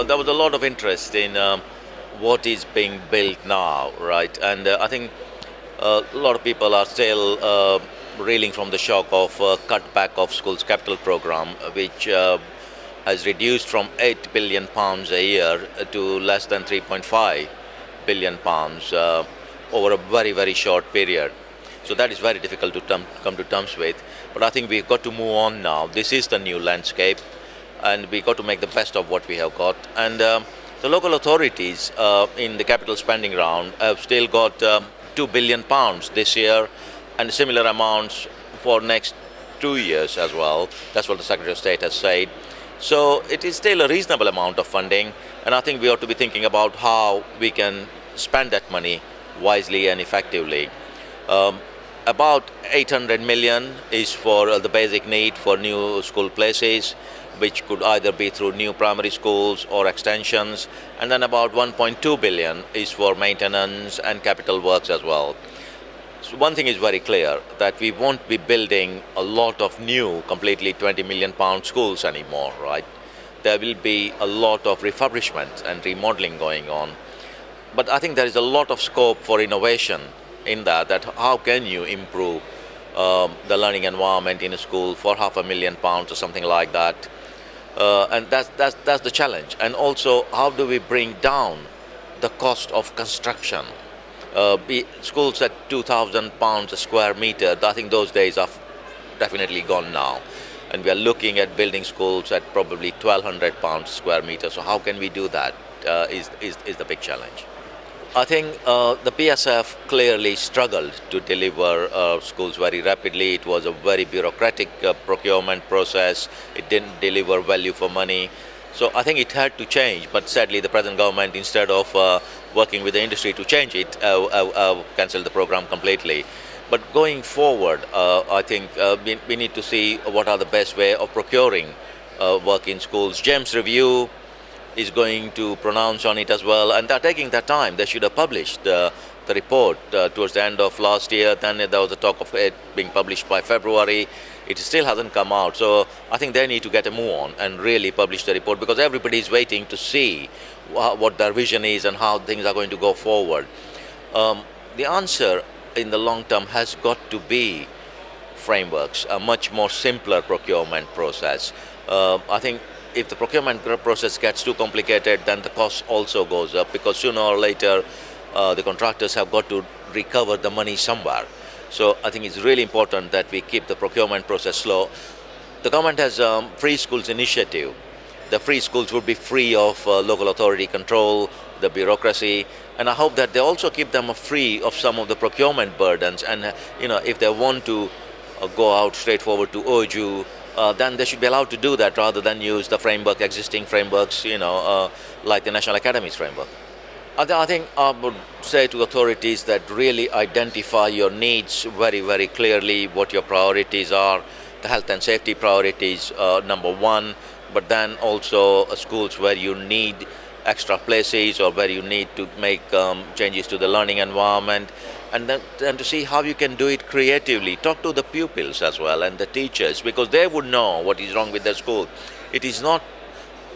there was a lot of interest in what is being built now, right? And I think a lot of people are still reeling from the shock of cutback of schools capital program, which has reduced from £8 billion a year to less than £3.5 billion over a very, very short period. So that is very difficult to come to terms with. But I think we've got to move on now. This is the new landscape, and we've got to make the best of what we have got. And the local authorities in the capital spending round have still got £2 billion this year, and similar amounts for next 2 years as well. That's what the Secretary of State has said. So it is still a reasonable amount of funding, and I think we ought to be thinking about how we can spend that money wisely and effectively. About 800 million is for the basic need for new school places, which could either be through new primary schools or extensions, and then about 1.2 billion is for maintenance and capital works as well. So one thing is very clear, that we won't be building a lot of new, completely £20 million schools anymore, right? There will be a lot of refurbishment and remodeling going on. But I think there is a lot of scope for innovation in that how can you improve the learning environment in a school for £500,000 or something like that. And that's the challenge. And also, how do we bring down the cost of construction? Schools at £2,000 a square meter, I think those days are definitely gone now. And we are looking at building schools at probably £1,200 a square meter. So how can we do that is the big challenge. I think the PSF clearly struggled to deliver schools very rapidly. It was a very bureaucratic procurement process. It didn't deliver value for money. So I think it had to change, but sadly the present government, instead of working with the industry to change it, cancelled the program completely. But going forward, I think we need to see what are the best way of procuring work in schools. James Review is going to pronounce on it as well, and they're taking their time. They should have published the report towards the end of last year. Then there was a talk of it being published by February. It still hasn't come out, so I think they need to get a move on and really publish the report, because everybody is waiting to see what their vision is and how things are going to go forward. The answer in the long term has got to be frameworks, a much more simpler procurement process. I think if the procurement process gets too complicated, then the cost also goes up, because sooner or later the contractors have got to recover the money somewhere. So I think it's really important that we keep the procurement process slow. The government has free schools initiative. The free schools would be free of local authority control, the bureaucracy, and I hope that they also keep them free of some of the procurement burdens. And if they want to go out straightforward to OJU, then they should be allowed to do that rather than use the framework, existing frameworks, like the National Academies framework. I think I would say to authorities that really identify your needs very, very clearly, what your priorities are. The health and safety priorities, number one, but then also schools where you need extra places or where you need to make changes to the learning environment, and then to see how you can do it creatively. Talk to the pupils as well and the teachers, because they would know what is wrong with their school. It is not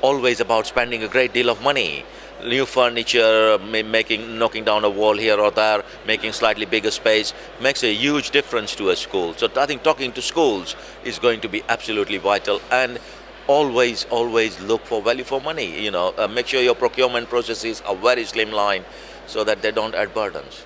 always about spending a great deal of money. New furniture, knocking down a wall here or there, making slightly bigger space makes a huge difference to a school. So I think talking to schools is going to be absolutely vital, and always look for value for money. Make sure your procurement processes are very slimline so that they don't add burdens.